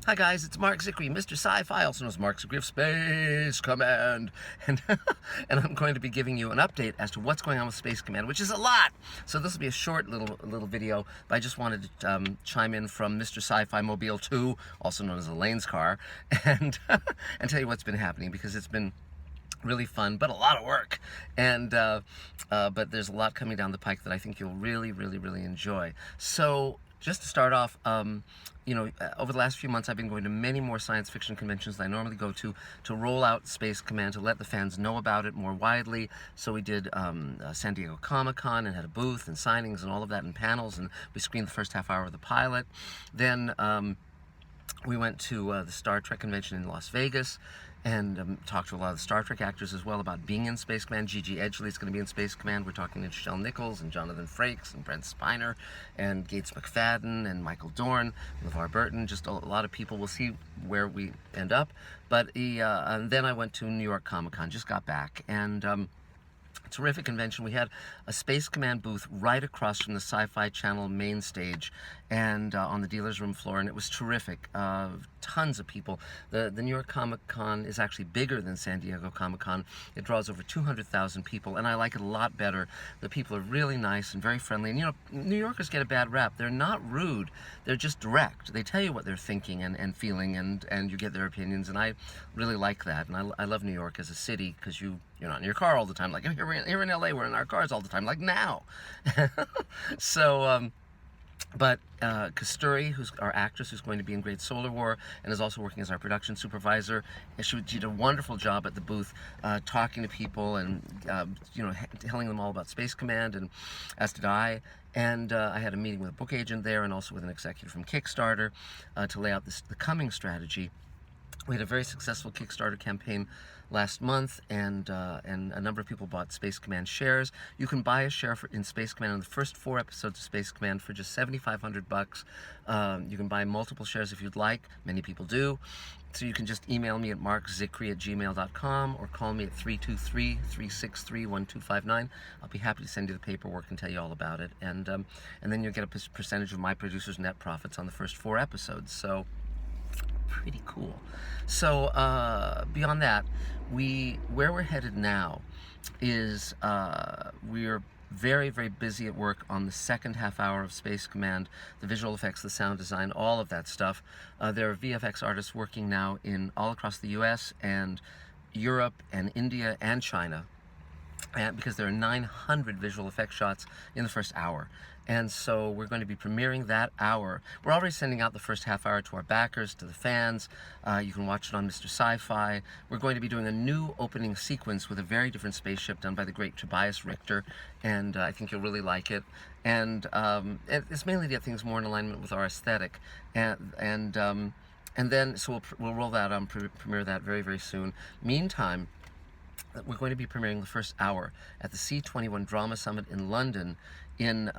Hi guys, it's Mark Zickery, Mr. Sci-Fi, also known as Mark Zickery of Space Command, and I'm going to be giving you an update as to what's going on with Space Command, which is a lot. So this will be a short little video, but I just wanted to chime in from Mr. Sci-Fi Mobile 2, also known as Elaine's car, and and tell you what's been happening, because it's been really fun, but a lot of work, and but there's a lot coming down the pike that I think you'll really enjoy. So just to start off, over the last few months I've been going to many more science fiction conventions than I normally go to roll out Space Command, to let the fans know about it more widely. So we did San Diego ComicCon and had a booth and signings and all of that, and panels, and we screened the first half hour of the pilot. Then we went to the Star Trek convention in Las Vegas, and talked to a lot of the Star Trek actors as well about being in Space Command. Gigi Edgley is going to be in Space Command. We're talking to Nichelle Nichols and Jonathan Frakes and Brent Spiner and Gates McFadden and Michael Dorn, LeVar Burton, just a lot of people. We'll see where we end up. But and then I went to New York ComicCon, just got back, and terrific convention. We had a Space Command booth right across from the Sci-Fi Channel main stage, and on the dealer's room floor, and it was terrific. Tons of people. The New York Comic-Con is actually bigger than San Diego Comic-Con. It draws over 200,000 people, and I like it a lot better. The people are really nice and very friendly, and New Yorkers get a bad rap. They're not rude, they're just direct. They tell you what they're thinking and feeling, and you get their opinions, and I really like that. And I love New York as a city, because you're not in your car all the time. Like here in LA, we're in our cars all the time, like now. So, but Kasturi, who's our actress, who's going to be in Great Solar War and is also working as our production supervisor, and she did a wonderful job at the booth, talking to people and telling them all about Space Command, and as did I. And I had a meeting with a book agent there, and also with an executive from Kickstarter, to lay out the coming strategy. We had a very successful Kickstarter campaign last month, and a number of people bought Space Command shares. You can buy a share in Space Command on the first 4 episodes of Space Command for just $7,500. You can buy multiple shares if you'd like. Many people do. So you can just email me at markzickery@gmail.com or call me at 323-363-1259. I'll be happy to send you the paperwork and tell you all about it. And then you'll get a percentage of my producer's net profits on the first 4 episodes. So pretty cool. So beyond that, where we're headed now is we're very busy at work on the second half hour of Space Command, the visual effects, the sound design, all of that stuff. There are VFX artists working now all across the US and Europe and India and China, because there are 900 visual effects shots in the first hour. And so we're going to be premiering that hour. We're already sending out the first half hour to our backers, to the fans. You can watch it on Mr. Sci-Fi. We're going to be doing a new opening sequence with a very different spaceship done by the great Tobias Richter, and I think you'll really like it. And it's mainly to get things more in alignment with our aesthetic. And then, so we'll roll that on, premiere that very soon. Meantime, we're going to be premiering the first hour at the C21 Drama Summit in London in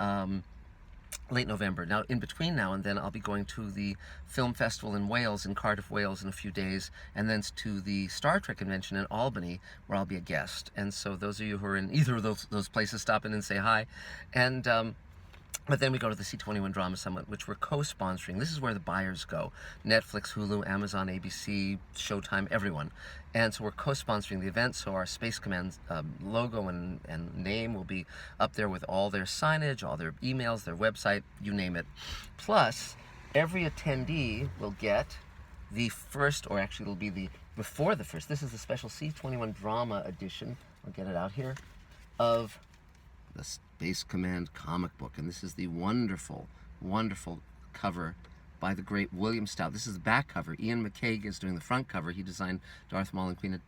late November. Now, in between now and then, I'll be going to the film festival in Wales, in Cardiff, Wales, in a few days, and then to the Star Trek convention in Albany, where I'll be a guest. And so those of you who are in either of those places, stop in and say hi. And but then we go to the C21 Drama Summit, which we're co-sponsoring. This is where the buyers go. Netflix, Hulu, Amazon, ABC, Showtime, everyone. And so we're co-sponsoring the event, so our Space Command logo and name will be up there with all their signage, all their emails, their website, you name it. Plus, every attendee will get the first, or actually it'll be before the first, this is the special C21 Drama edition, I'll get it out here, of the Space Command comic book. And this is the wonderful cover by the great William Stout. This is the back cover. Ian McCaig is doing the front cover. He designed Darth Maul and Queen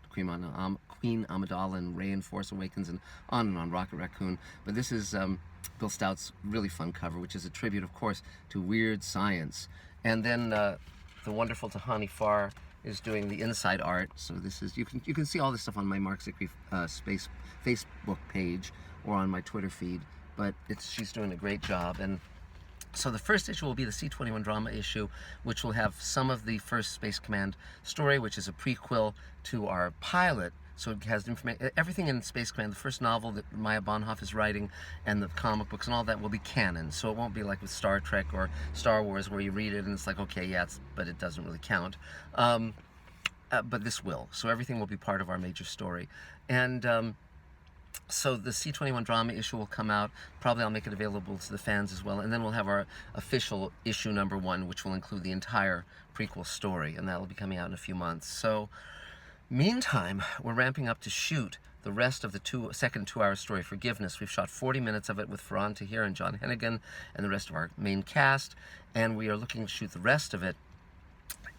Amidala and Rey in Force Awakens, and on, Rocket Raccoon. But this is Bill Stout's really fun cover, which is a tribute, of course, to weird science. And then the wonderful Tahani Farr is doing the inside art. So this is, you can see all this stuff on my Mark Zickery Space Facebook page or on my Twitter feed, but she's doing a great job. And so the first issue will be the C21 Drama issue, which will have some of the first Space Command story, which is a prequel to our pilot, So it has information, everything in Space Command, the first novel that Maya Bonhoff is writing, and the comic books and all that will be canon. So it won't be like with Star Trek or Star Wars where you read it and it's like, okay, yeah, but it doesn't really count. But this will. So everything will be part of our major story. And so the C21 drama issue will come out. Probably I'll make it available to the fans as well. And then we'll have our official issue #1, which will include the entire prequel story. And that will be coming out in a few months. So meantime, we're ramping up to shoot the rest of the second 2-hour story, Forgiveness. We've shot 40 minutes of it with Ferran Tahir and John Hennigan and the rest of our main cast. And we are looking to shoot the rest of it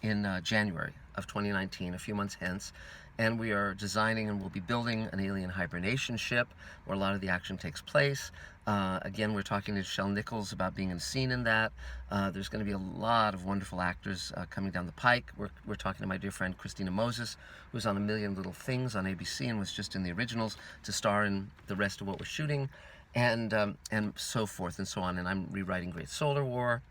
in January of 2019, a few months hence. And we are designing and we'll be building an alien hibernation ship where a lot of the action takes place. Again, we're talking to Nichelle Nichols about being in a scene in that. There's going to be a lot of wonderful actors coming down the pike. We're talking to my dear friend Christina Moses, who's on A Million Little Things on ABC and was just in the originals, to star in the rest of what we're shooting, and so forth and so on. And I'm rewriting Great Solar War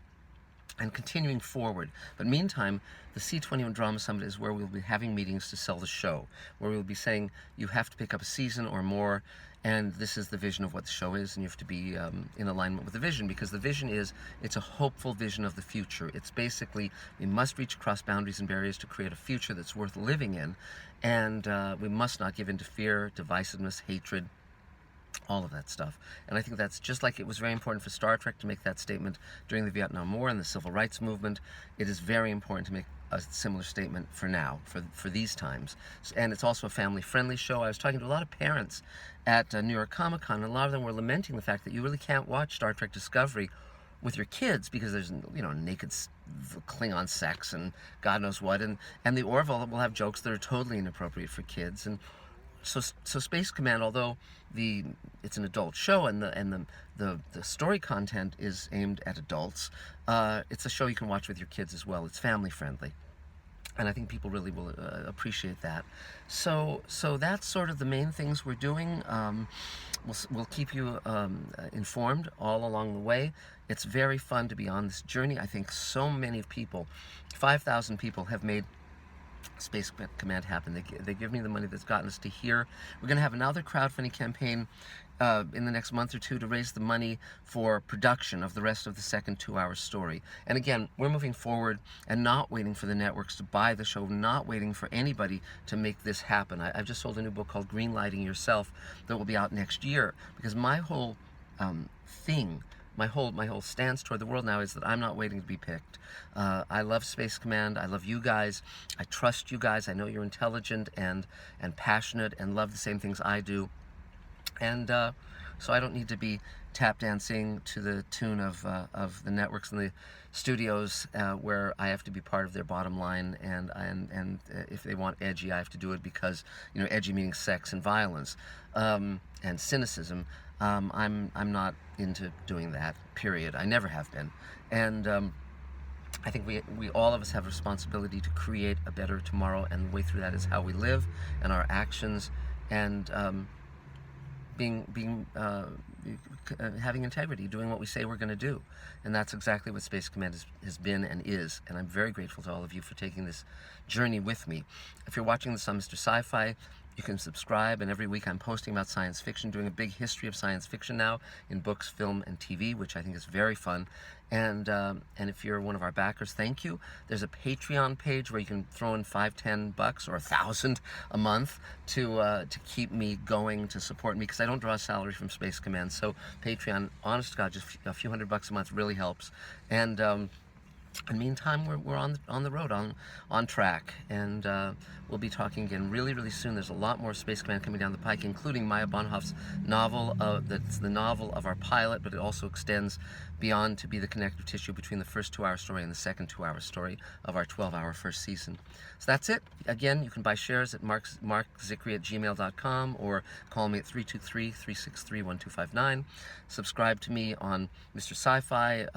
and continuing forward. But meantime, the C21 Drama Summit is where we'll be having meetings to sell the show, where we'll be saying you have to pick up a season or more, and this is the vision of what the show is, and you have to be in alignment with the vision, because the vision is, it's a hopeful vision of the future. It's basically, we must reach across boundaries and barriers to create a future that's worth living in, and we must not give in to fear, divisiveness, hatred, all of that stuff. And I think that's just like it was very important for Star Trek to make that statement during the Vietnam War and the Civil Rights Movement. It is very important to make a similar statement for now, for these times. And it's also a family-friendly show. I was talking to a lot of parents at New York ComicCon, and a lot of them were lamenting the fact that you really can't watch Star Trek Discovery with your kids because there's, you know, naked Klingon sex and God knows what, and the Orville will have jokes that are totally inappropriate for kids. And so Space Command, although it's an adult show and the story content is aimed at adults, it's a show you can watch with your kids as well. It's family friendly, and I think people really will appreciate that. So that's sort of the main things we're doing. We'll keep you informed all along the way. It's very fun to be on this journey. I think so many people, 5,000 people, have made Space Command happen. They give me the money that's gotten us to here. We're going to have another crowdfunding campaign in the next month or two to raise the money for production of the rest of the second 2-hour story. And again, we're moving forward and not waiting for the networks to buy the show, not waiting for anybody to make this happen. I've just sold a new book called Greenlighting Yourself that will be out next year, because my whole thing, my whole stance toward the world now is that I'm not waiting to be picked. I love Space Command. I love you guys. I trust you guys. I know you're intelligent and passionate and love the same things I do. And so I don't need to be tap dancing to the tune of the networks and the studios where I have to be part of their bottom line. And if they want edgy, I have to do it because, you know, edgy meaning sex and violence and cynicism. I'm not into doing that, period. I never have been. And I think we all of us have a responsibility to create a better tomorrow, and the way through that is how we live and our actions, and having integrity, doing what we say we're going to do. And that's exactly what Space Command has been and is. And I'm very grateful to all of you for taking this journey with me. If you're watching this on Mr. Sci-Fi, you can subscribe, and every week I'm posting about science fiction, doing a big history of science fiction now in books, film, and TV, which I think is very fun. And if you're one of our backers, thank you. There's a Patreon page where you can throw in $5, $10 or 1,000 a month to keep me going, to support me, because I don't draw a salary from Space Command. So Patreon, honest to God, just a few $100 a month really helps. And in the meantime, we're on the road, on track, and we'll be talking again really, really soon. There's a lot more Space Command coming down the pike, including Maya Bonhoff's novel. That's the novel of our pilot, but it also extends beyond to be the connective tissue between the first 2-hour story and the second 2-hour story of our 12-hour first season. So that's it. Again, you can buy shares at markzickery@gmail.com or call me at 323-363-1259. Subscribe to me on Mr. Sci-Fi.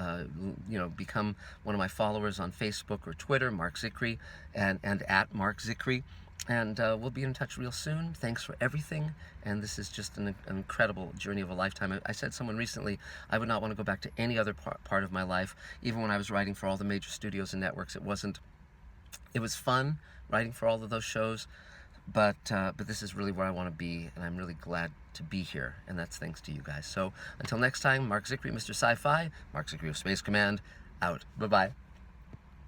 Become one of my followers on Facebook or Twitter, Mark Zickery, and at Mark Zickery. And we'll be in touch real soon. Thanks for everything. And this is just an incredible journey of a lifetime. I said someone recently, I would not want to go back to any other part of my life. Even when I was writing for all the major studios and networks, it was fun writing for all of those shows. but this is really where I want to be, and I'm really glad to be here, and that's thanks to you guys. So until next time, Mark Zickery, Mr. Sci-Fi, Mark Zickery of Space Command, out. Bye-bye.